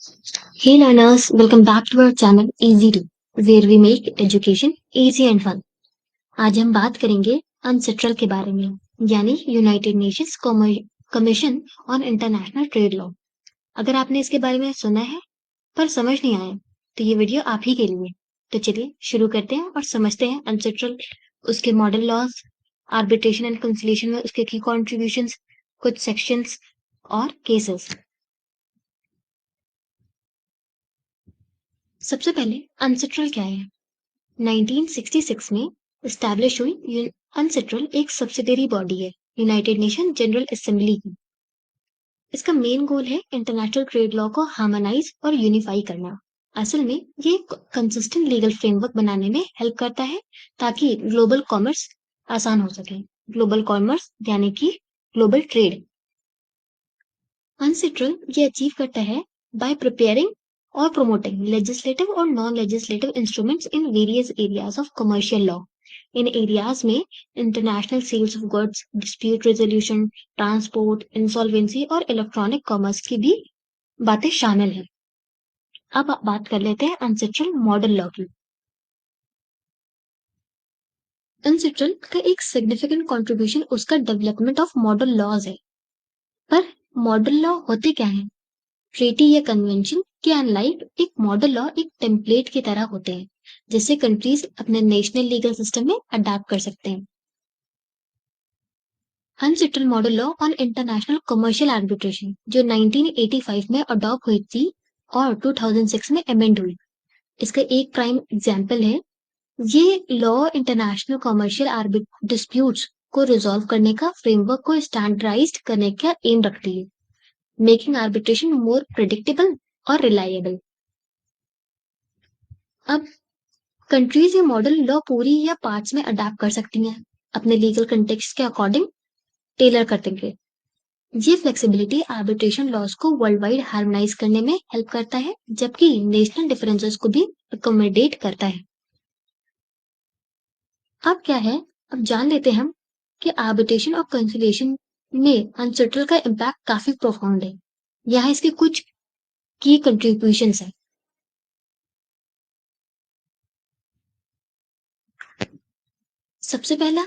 Hey learners, welcome back to our channel Easy To, where we make education easy and fun. आज हम बात करेंगे अनसेट्रल के बारे में, यानी United Nations commission on international trade law. अगर आपने इसके बारे में सुना है पर समझ नहीं आया, तो ये वीडियो आप ही के लिए। तो चलिए शुरू करते हैं और समझते हैं अनसेट्रल, उसके model laws, arbitration and conciliation में उसके की कॉन्ट्रीब्यूशंस, कुछ सेक्शंस और केसेस। सबसे पहले अनसेट्रल क्या है? 1966 में एस्टैब्लिश हुई अनसेट्रल एक सब्सिडरी बॉडी है यूनाइटेड नेशन जनरल असेंबली की। इसका मेन गोल है इंटरनेशनल ट्रेड लॉ को हार्मोनाइज और यूनिफाई करना। असल में ये कंसिस्टेंट लीगल फ्रेमवर्क बनाने में हेल्प करता है ताकि ग्लोबल कॉमर्स आसान हो सके। ग्लोबल कॉमर्स यानी कि ग्लोबल ट्रेड। अनसेट्रल ये अचीव करता है bye preparing or promoting legislative or non-legislative instruments in various areas of commercial law. इन एरियाज में international sales of goods, dispute resolution, transport, insolvency और इलेक्ट्रॉनिक कॉमर्स की भी बातें शामिल हैं। अब बात कर लेते हैं अनसेट्रल मॉडल लॉ की। अनसेट्रल का एक सिग्निफिकेंट कंट्रीब्यूशन उसका डेवलपमेंट ऑफ मॉडल लॉज है। पर मॉडल लॉ होते क्या हैं? ट्रीटी या कन्वेंशन के अनलाइक एक मॉडल लॉ एक टेम्पलेट की तरह होते हैं, जिससे कंट्रीज अपने नेशनल लीगल सिस्टम में अडेप्ट कर सकते हैं। Unsettled model law on international commercial arbitration जो 1985 में अडॉप्ट हुई थी और 2006 में अमेंड हुई, इसका एक प्राइम एग्जाम्पल है। ये लॉ इंटरनेशनल कमर्शियल डिस्प्यूट्स को रिजॉल्व करने का फ्रेमवर्क को स्टैंडर्डाइज्ड करने का एम रखती है, मेकिंग आर्बिट्रेशन मोर प्रिडिक्टेबल और रिलायबल। अब कंट्रीज ये मॉडल लॉ पूरी या पार्ट्स में अडेप्ट कर सकती हैं, अपने लीगल कंटेक्स्ट के अकॉर्डिंग टेलर कर देंगे। ये फ्लेक्सिबिलिटी आर्बिट्रेशन लॉज को वर्ल्ड वाइड हार्मोनाइज करने में हेल्प करता है, जबकि नेशनल डिफरेंसेस को भी अकोमोडेट करता है। अब क्या है? अब जान लेते हैं हम कि आर्बिट्रेशन और कंसिलिएशन में अनसेटल का इम्पैक्ट काफी प्रोफाउंड है। यहाँ इसके कुछ की कंट्रीब्यूशंस है। सबसे पहला,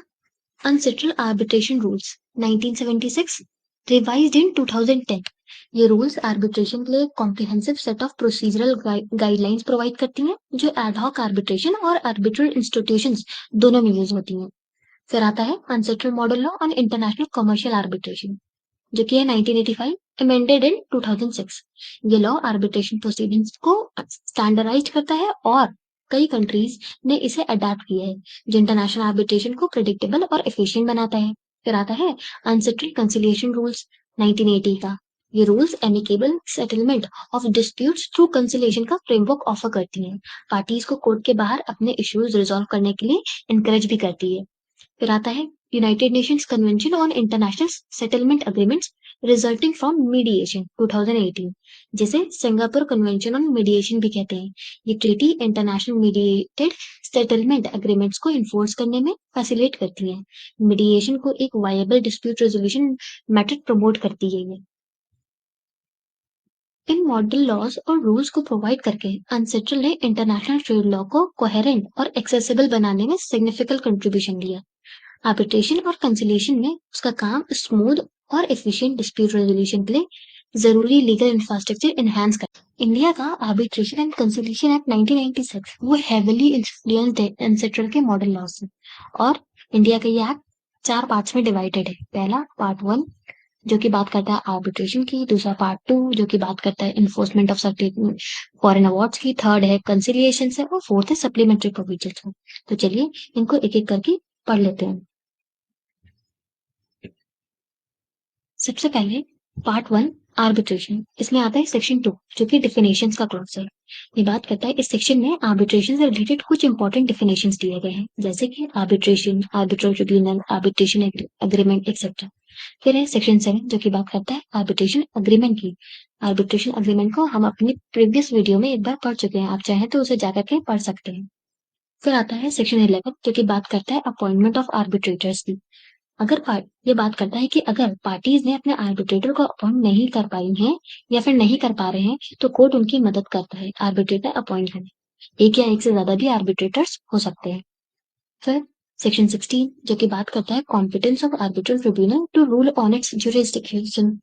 अनसेटल्ड आर्बिट्रेशन रूल्स 1976 रिवाइज्ड इन 2010। ये रूल्स आर्बिट्रेशन के लिए comprehensive set of procedural guidelines provide करती हैं, जो एडहॉक आर्बिट्रेशन और आर्बिट्रल इंस्टीट्यूशंस दोनों में यूज होती हैं। फिर आता है unsettled model law on international commercial arbitration, जो कि है 1985, अमेंडेड इन 2006। ये लॉ आर्बिट्रेशन प्रोसीडिंग्स को स्टैंडर्डाइज करता है और कई कंट्रीज ने इसे अडेप्ट किया है, जो इंटरनेशनल आर्बिट्रेशन को प्रिडिक्टेबल और एफिशिएंट बनाता है। फिर आता है अनसेटल्ड कंसिलिएशन रूल्स 1980 का। ये rules amicable settlement of disputes through conciliation का फ्रेमवर्क ऑफर करती हैं, पार्टीज को कोर्ट के बाहर अपने इश्यूज रिजॉल्व करने के लिए इनकरेज भी करती है। फिर आता है United Nations convention on international settlement agreements resulting from mediation 2018, जिसे सिंगापुर कन्वेंशन ऑन मीडिएशन भी कहते हैं। ये treaty international mediated settlement agreements को इन्फोर्स करने में फैसिलिटेट करती हैं। मीडिएशन को एक viable dispute resolution method promote करती है। ये इन मॉडल लॉज और रूल्स को प्रोवाइड करके अनसेटल ने इंटरनेशनल ट्रेड लॉ को कोहेरेंट और एक्सेसिबल बनाने में सिग्निफिकेंट कंट्रीब्यूशन दिया। आर्बिट्रेशन और कंसिलिएशन में उसका काम स्मूथ और एफिशिएंट डिस्प्यूट रेजोल्यूशन के लिए जरूरी लीगल इंफ्रास्ट्रक्चर एनहांस कर। इंडिया का आर्बिट्रेशन एंड कंसिलिएशन एक्ट 1996 वो हेविली इन्फ्लुएंस्ड है एनसेट्रल के मॉडल लॉ से, और इंडिया का ये एक्ट 4 पार्ट्स में डिवाइडेड है। पहला पार्ट 1 जो कि बात करता है आर्बिट्रेशन की, दूसरा पार्ट 2 जो कि बात करता है enforcement of certain foreign awards की, थर्ड है कंसिलिएशन से, और फोर्थ है सप्लीमेंट्री प्रोविजंस। तो चलिए इनको एक एक करके पढ़ लेते हैं। सबसे पहले पार्ट 1 आर्बिट्रेशन, इसमें आता है सेक्शन 2 जो कि डिफिनेशंस का क्लॉज है। ये बात करता है, इस सेक्शन में आर्बिट्रेशन से रिलेटेड कुछ इंपॉर्टेंट डिफिनेशंस दिए गए हैं, जैसे कि arbitration, arbitral tribunal, arbitration agreement etcetera. फिर है सेक्शन 7 जो की बात करता है आर्बिट्रेशन अग्रीमेंट की। आर्बिट्रेशन अग्रीमेंट को हम अपनी प्रीवियस वीडियो में एक बार पढ़ चुके हैं, आप चाहें तो उसे जाकर के पढ़ सकते हैं। फिर आता है सेक्शन 11 जो की बात करता है अपॉइंटमेंट ऑफ आर्बिट्रेटर्स की। ये बात करता है कि अगर पार्टीज ने अपने आर्बिट्रेटर को अपॉइंट नहीं कर पाई हैं या फिर नहीं कर पा रहे हैं तो कोर्ट उनकी मदद करता है आर्बिट्रेटर अपॉइंट करने। एक या एक से ज्यादा भी आर्बिट्रेटर्स हो सकते हैं। फिर सेक्शन 16 जो कि बात करता है competence of arbitral tribunal to rule on its jurisdiction.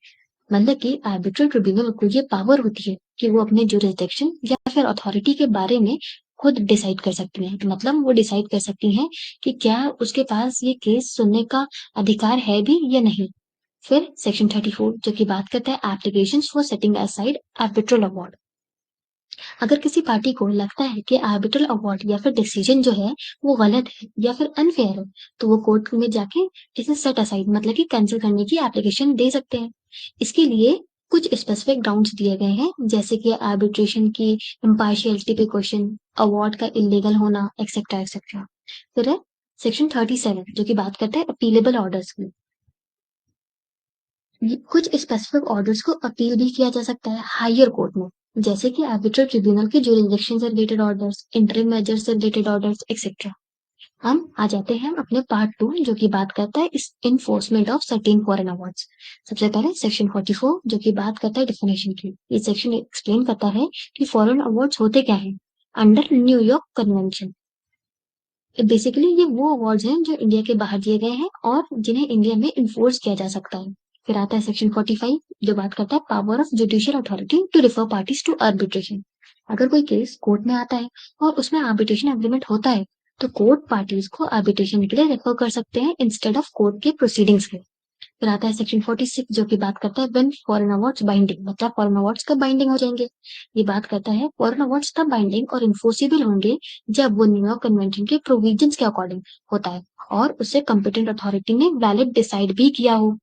मतलब कि आर्बिट्रल ट्रिब्यूनल को ये पावर होती है कि वो अपने जुरिसडिक्शन या फिर अथॉरिटी के बारे में खुद डिसाइड कर सकती हैं। मतलब वो डिसाइड कर सकती हैं कि क्या उसके पास ये केस सुनने का अधिकार है भी या नहीं। फिर सेक्शन 34 जो कि बात करता है application for setting aside arbitral award. अगर किसी पार्टी को लगता है कि आर्बिट्रल अवार्ड या फिर डिसीजन जो है वो गलत है या फिर अनफेयर है तो वो कोर्ट में जाके इसे सेट असाइड मतलब कि कैंसिल करने की एप्लीकेशन दे सकते हैं। इसके लिए कुछ स्पेसिफिक ग्राउंड्स दिए गए हैं जैसे कि आर्बिट्रेशन की इम्पार्शियलिटी पे क्वेश्चन, अवार्ड का इलीगल होना एक्सेट्रा एक्सेट्रा। फिर है सेक्शन 37 जो कि बात करता है अपीलेबल ऑर्डर्स की। कुछ स्पेसिफिक ऑर्डर्स को अपील भी किया जा सकता है हायर कोर्ट में, जैसे कि आर्बिट्रल ट्रिब्यूनल के जुरिसडिक्शन से रिलेटेड ऑर्डर्स, इंटरिम मेजर से रिलेटेड ऑर्डर्स एक्सेट्रा। हम आ जाते हैं अपने पार्ट 2 जो कि बात करता है इस enforcement of certain foreign awards. सबसे पहले सेक्शन 44 जो कि बात करता है डेफिनेशन की। ये सेक्शन एक्सप्लेन करता है कि फॉरेन अवार्ड्स होते क्या हैं अंडर न्यूयॉर्क कन्वेंशन। बेसिकली ये वो अवार्ड्स हैं जो इंडिया के बाहर दिए गए हैं और जिन्हें इंडिया में इन्फोर्स किया जा सकता है। फिर आता है सेक्शन 45 जो बात करता है power of judicial authority to refer parties to arbitration. अगर कोई केस कोर्ट में आता है और उसमें आर्बिट्रेशन एग्रीमेंट होता है तो कोर्ट पार्टीज को आर्बिट्रेशन के लिए रेफर कर सकते हैं इंस्टेड ऑफ कोर्ट के प्रोसीडिंग्स के। फिर आता है सेक्शन 46 जो कि बात करता है व्हेन फॉरेन अवार्ड्स बाइंडिंग, मतलब फॉरेन अवार्ड्स कब बाइंडिंग हो जाएंगे। ये बात करता है फॉरेन अवार्ड्स तब बाइंडिंग और इन्फोर्सिबल होंगे जब वो न्यूयॉर्क कन्वेंशन के प्रोविजंस के अकॉर्डिंग होता है और उससे कॉम्पिटेंट अथॉरिटी ने वैलिड डिसाइड भी किया हो।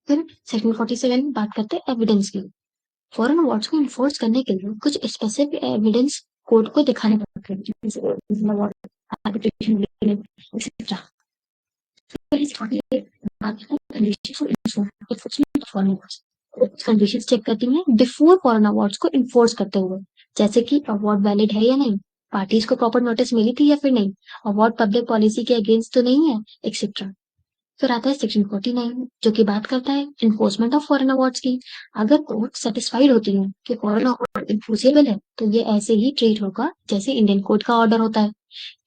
फिर सेक्शन 47 बात करते हैं एविडेंस की। फॉरेन अवार्ड्स को इन्फोर्स करने के लिए कुछ स्पेसिफिक एविडेंस कोर्ट को दिखाने पड़ते हैं जैसे award, arbitration, etc. Condition check करती हैं बिफोर फॉरेन अवार्ड्स को इन्फोर्स करते हुए, जैसे कि अवार्ड वैलिड है या नहीं, पार्टीज को प्रॉपर नोटिस मिली थी या फिर नहीं, अवार्ड पब्लिक पॉलिसी के अगेंस्ट तो नहीं है एक्सेट्रा। फिर आता है सेक्शन 49 जो कि बात करता है इन्फोर्समेंट ऑफ फॉरेन अवार्ड्स की। अगर कोर्ट सेटिस्फाइड होती है कि फॉरेन अवार्ड इन्फोर्सेबल है तो ये ऐसे ही ट्रीट होगा जैसे इंडियन कोर्ट का ऑर्डर होता है।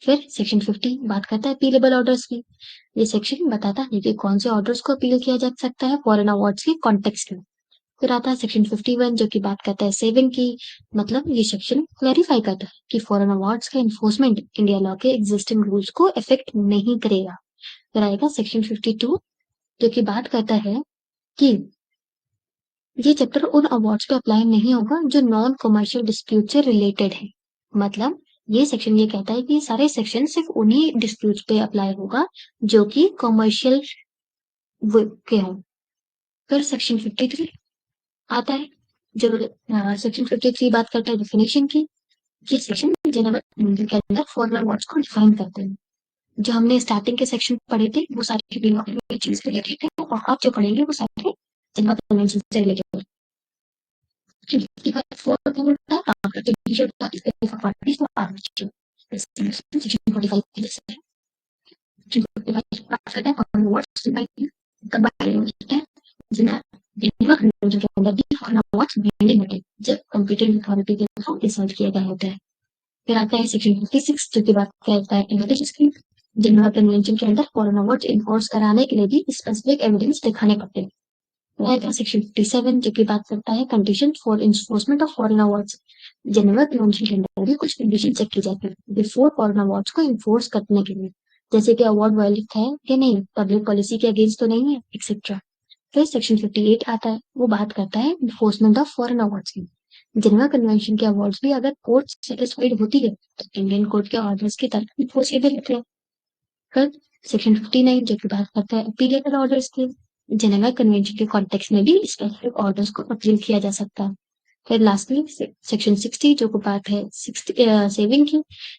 फिर सेक्शन 50 बात करता है अपीलेबल ऑर्डर्स की। ये सेक्शन बताता है कि कौन से ऑर्डर्स को अपील किया जा सकता है फॉरेन अवार्ड्स के कॉन्टेक्स्ट में। फिर आता है सेक्शन 51 जो कि बात करता है सेविंग की। मतलब ये सेक्शन क्लैरिफाई करता है कि फॉरेन अवार्ड्स का इन्फोर्समेंट इंडिया लॉ के एग्जिस्टिंग रूल्स को इफेक्ट नहीं करेगा। फिर आएगा सेक्शन 52 जो कि बात करता है कि ये चैप्टर उन अवार्ड्स पे अप्लाई नहीं होगा जो नॉन कमर्शियल डिस्प्यूट से रिलेटेड है। मतलब ये सेक्शन ये कहता है कि सारे सेक्शन सिर्फ उन्हीं डिस्प्यूट पे अप्लाई होगा जो कि कमर्शियल के हों। फिर सेक्शन 53 आता है जो सेक्शन 53 बात करता है डेफिनेशन की। ये सेक्शन जनरल के अंदर फॉरेन अवार्ड्स को डिफाइन करते हैं। जो हमने स्टार्टिंग के सेक्शन पढ़े थे वो सारे चीज रिलेटेड है और आप जो पढ़ेंगे वो सारे जिनका कन्वेंशन से रिलेटेड जब कंप्यूटर अथॉरिटी के थ्रू डिसाइड किया गया होता है। फिर आता है सेक्शन 56 जो की बात करता है एविडेंस की। जिनका कन्वेंशन के अंदर फॉरेन अवार्ड इन्फोर्स कराने के लिए भी स्पेसिफिक एविडेंस दिखाने पड़ते हैं। सेक्शन 57 जो की बात करता है condition for enforcement of foreign awards. Geneva convention के अंदर भी कुछ कंडीशन चेक की जाती है बिफोर फॉरेन अवार्ड्स को इन्फोर्स करने के लिए, जैसे कि अवार्ड वैलिड है कि नहीं, पब्लिक पॉलिसी के अगेंस्ट तो नहीं है एक्सेट्रा। फिर सेक्शन 58 आता है वो बात करता है इन्फोर्समेंट ऑफ फॉरेन अवार्ड्स की। जिनेवा कन्वेंशन के अवार्ड्स भी अगर कोर्ट सेटिस्फाइड होती है तो इंडियन कोर्ट के ऑर्डर्स की तरफ इन्फोर्सेबल होते हैं। फिर सेक्शन 59 जो की बात करता है अपीलेबल ऑर्डर्स की। जेनेवा कन्वेंशन के कॉन्टेक्स्ट में भी स्पेसिफिक ऑर्डर्स को अपील किया जा सकता है। फिर लास्टली सेक्शन 60 जो को बात है 67 की।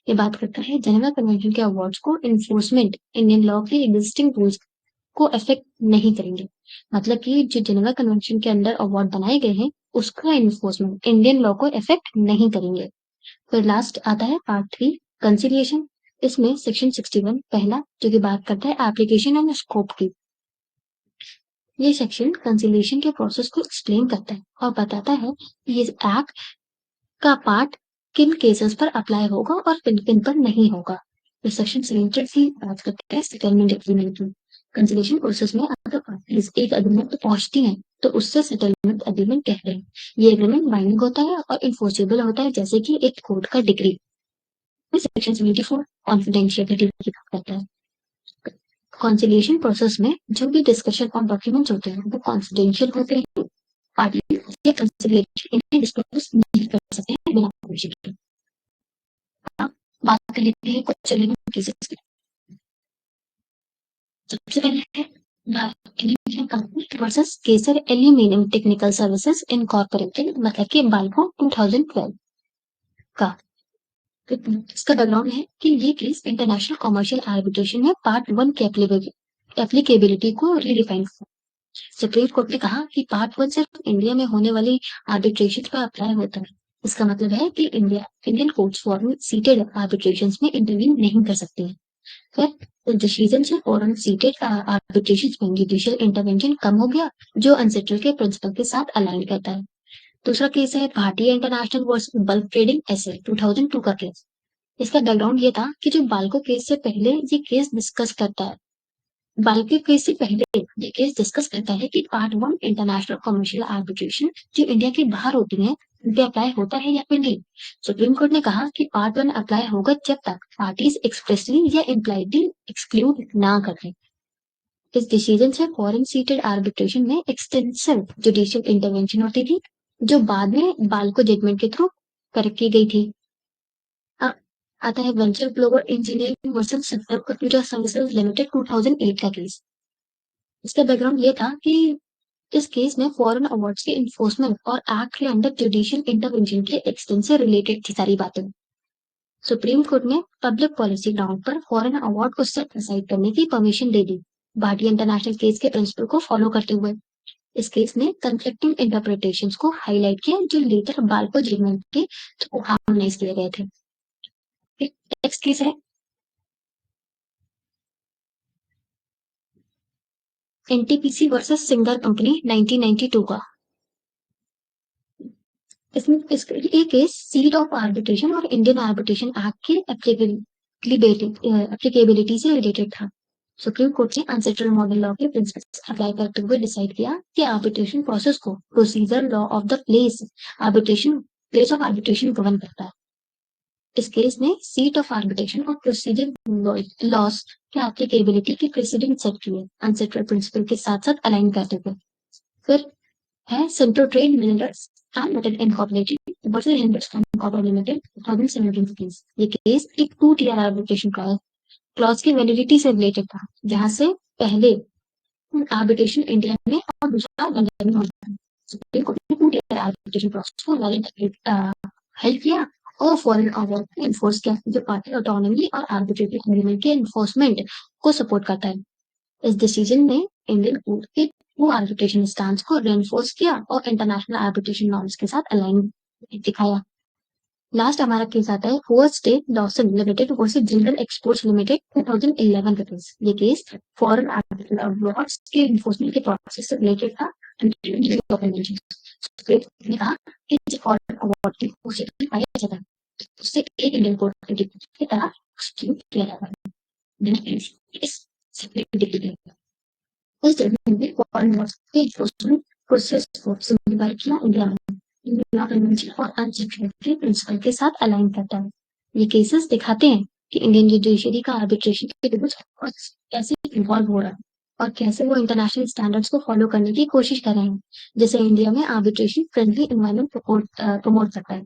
ये बात करता है जेनेवा कन्वेंशन के अवार्ड्स को इन्फोर्समेंट इंडियन लॉ के एग्जिस्टिंग रूल्स को अफेक्ट नहीं करेंगे। मतलब कि जो जेनेवा कन्वेंशन के अंदर अवार्ड बनाए गए हैं उसका इन्फोर्समेंट इंडियन लॉ को अफेक्ट नहीं करेंगे। फिर लास्ट आता है पार्ट 3 कंसिलिएशन। इसमें सेक्शन 61 पहला जो कि बात करता है एप्लीकेशन एंड स्कोप की। ये सेक्शन कंसिलिएशन के प्रोसेस को एक्सप्लेन करता है और बताता है कि ये एक्ट का पार्ट किन केसेस पर अप्लाई होगा और किन किन पर नहीं होगा। ये सेक्शन 73 बात करता है सेटलमेंट एग्रीमेंट की। कंसिलिएशन प्रोसेस में अगर पार्टीज एक एग्रीमेंट पे पहुंचती हैं तो उससे सेटलमेंट एग्रीमेंट कहते हैं। ये एग्रीमेंट बाइंडिंग होता है और इन्फोर्सेबल होता है जैसे कि एक कोर्ट का डिग्री। सेक्शन 74 कॉन्फिडेंशियलिटी की बात करता है। कॉन्सिलिएशन प्रोसेस में जो भी डिस्कशन और डॉक्यूमेंट्स होते हैं वो कॉन्फिडेंशियल होते हैं। पार्टी ये कंसिलिएशन इन्हें डिस्क्लोज नहीं कर सकते हैं बिना परमिशन के। अब बात कर लेते हैं कुछ एलिमेंट केसेस की। सबसे पहले है कंपनी वर्सेस केसर एल्यूमिनियम टेक्निकल सर्विसेज इनकॉर्पोरेटेड मतलब कि बाल्को 2012 का। इसका बैकग्राउंड है कि ये केस इंटरनेशनल कमर्शियल आर्बिट्रेशन में पार्ट 1 की एप्लीकेबिलिटी को रिडिफाइन किया। सुप्रीम कोर्ट ने कहा कि पार्ट 1 सिर्फ इंडिया में होने वाली आर्बिट्रेशन पर अप्लाई होता है। इसका मतलब है कि इंडियन कोर्ट्स फॉरेन सीटेड आर्बिट्रेशंस में इंटरवीन नहीं कर सकते हैं। फिर डिसीजन से फॉरेन सीटेड आर्बिट्रेशंस में जुडिशियल इंटरवेंशन कम हो गया जो अनसेटल के प्रिंसिपल के साथ अलाइन करता है। दूसरा केस है Bharatiya International versus Bulk Trading SA 2002 का केस। इसका बैकग्राउंड ये था कि जो बाल्को केस से पहले ये केस डिस्कस करता है। बाल्को केस से पहले ये केस डिस्कस करता है कि पार्ट 1 इंटरनेशनल कमर्शियल आर्बिट्रेशन जो इंडिया के बाहर होती है उन पे अप्लाई होता है या फिर नहीं। सुप्रीम कोर्ट ने कहा कि पार्ट 1 अप्लाई होगा जब तक पार्टीज एक्सप्रेसली या इम्प्लाइडली एक्सक्लूड ना करें। इस डिसीजन से फॉरेन सीटेड आर्बिट्रेशन में एक्सटेंसिव जुडिशियल इंटरवेंशन होती थी जो बाद में बाल्को जजमेंट के थ्रू करेक्ट की गई थी। अब आता है venture global engineering versus sector computer services limited 2008 का केस। इसका बैकग्राउंड ये था कि इस केस में फॉरेन अवार्ड्स के इन्फोर्समेंट और एक्ट के अंडर जुडिशियल इंटरवेंशन के एक्सटेंड से रिलेटेड थी सारी बातें। सुप्रीम कोर्ट ने पब्लिक पॉलिसी ग्राउंड पर फॉरेन अवार्ड को सेट असाइड करने की परमिशन दे दी भारतीय इंटरनेशनल केस के प्रिंसिपल को फॉलो करते हुए। इस केस में कंफ्लिक्टिंग इंटरप्रिटेशंस को हाईलाइट किया जो लेटर बाल्को जजमेंट के थ्रू हार्मोनाइज किए गए थे। नेक्स्ट केस है एनटीपीसी वर्सेस सिंगर कंपनी 1992 का। इसमें ये केस सीट ऑफ आर्बिट्रेशन और इंडियन आर्बिट्रेशन एक्ट के एप्लीकेबिलिटी से रिलेटेड था। सुप्रीम कोर्ट ने अनसेटल्ड मॉडल लॉ के प्रिंसिपल्स अप्लाई करते हुए डिसाइड किया कि आर्बिट्रेशन प्रोसेस को procedure law of the place of arbitration govern करता है। इस केस में सीट ऑफ आर्बिट्रेशन और प्रोसीजर लॉस की एप्लीकेबिलिटी की प्रेसिडेंट सेट की है अनसेटल्ड प्रिंसिपल के साथ साथ अलाइन करते हुए। फिर है central trade minerals limited incorporated versus Hindustan copper limited 2017 case. ये केस एक 2 टीयर आर्बिट्रेशन क्लॉज की वैलिडिटी से रिलेटेड था जहां से पहले आर्बिट्रेशन इंडिया में और दूसरा लंदन में होता है। सुप्रीम कोर्ट ने 2 टीयर आर्बिट्रेशन प्रोसेस को हेल्प किया और फॉरेन अवार्ड को एनफोर्स किया जो पार्टी ऑटोनॉमी और आर्बिट्रेटरी एग्रीमेंट के एनफोर्समेंट को सपोर्ट करता है। इस डिसीजन ने इंडियन कोर्ट के वो आर्बिट्रेशन स्टांस को रेनफोर्स किया और इंटरनेशनल आर्बिट्रेशन नॉर्म्स के साथ अलाइन दिखाया। लास्ट हमारा केस आता है हुआ state Lawson limited versus Jindal exports limited 2011 का केस। ये केस फॉरेन अवार्ड्स के एनफोर्समेंट के प्रोसेस से रिलेटेड था। ने कहा कि फॉरेन अवार्ड की कोशिश पाया जाता है उससे एक इंडियन कोर्ट की तरह एक्सक्लूड किया जाता है। इस इस जजमेंट में फॉरेन अवार्ड्स के एनफोर्समेंट प्रोसेस को सिम्प्लीफाई किया इंडिया में और अनसेक्रेटरी प्रिंसिपल के साथ अलाइन करता है। ये केसेस दिखाते हैं कि इंडियन जुडिशरी का आर्बिट्रेशन के ट्रिब्यूनल्स कैसे इन्वॉल्व हो रहा है और कैसे वो इंटरनेशनल स्टैंडर्ड्स को फॉलो करने की कोशिश कर रहे हैं जैसे इंडिया में आर्बिट्रेशन फ्रेंडली एनवायरनमेंट प्रमोट करता है।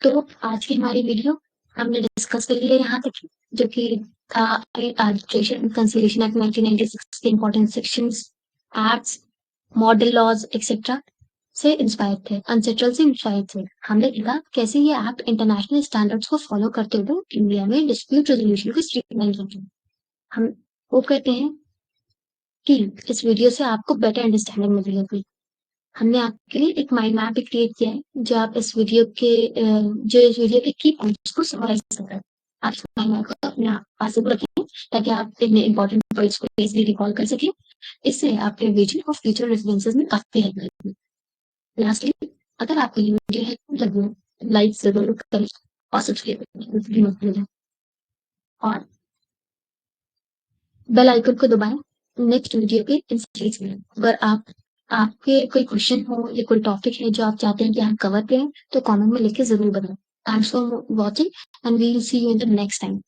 तो आज की हमारी वीडियो हमने डिस्कस कर लिया यहाँ तक जो कि था आर्बिट्रेशन कंसिलिएशन एक्ट 1996 के important sections acts model laws etcetera से इंस्पायर थे अनसेटल से इंस्पायर थे। हमने देखा कैसे ये एक्ट इंटरनेशनल स्टैंडर्ड्स को फॉलो करते हुए इंडिया में डिस्प्यूट रेजोल्यूशन को स्ट्रीमलाइन करते हैं। हम होप करते हैं कि इस वीडियो से आपको बेटर अंडरस्टैंडिंग मिली होगी। हमने आपके लिए एक माइंड मैप भी क्रिएट किया है, जो आप इस वीडियो के की पॉइंट्स को समराइज कर रहे हैं। आप इस माइंड मैप को अपने पास में रखें, ताकि आप इतने इंपॉर्टेंट पॉइंट्स को इजीली रिकॉल कर सकें। इससे आपके रिवीजन और फ्यूचर रेफरेंसेस में काफी हेल्प मिलेगी। लास्टली, अगर आपको ये वीडियो हेल्पफुल लगी हो, लाइक जरूर करें और सब्सक्राइब करना मत भूलें, और बेल आइकन को दबाएं नेक्स्ट वीडियो के इंस्टेंट में। अगर आपके कोई क्वेश्चन हो या कोई टॉपिक है जो आप चाहते हैं कि हम कवर करें, तो कमेंट में लिख के जरूर बताएं। Thanks for watching and we will see you in the next time.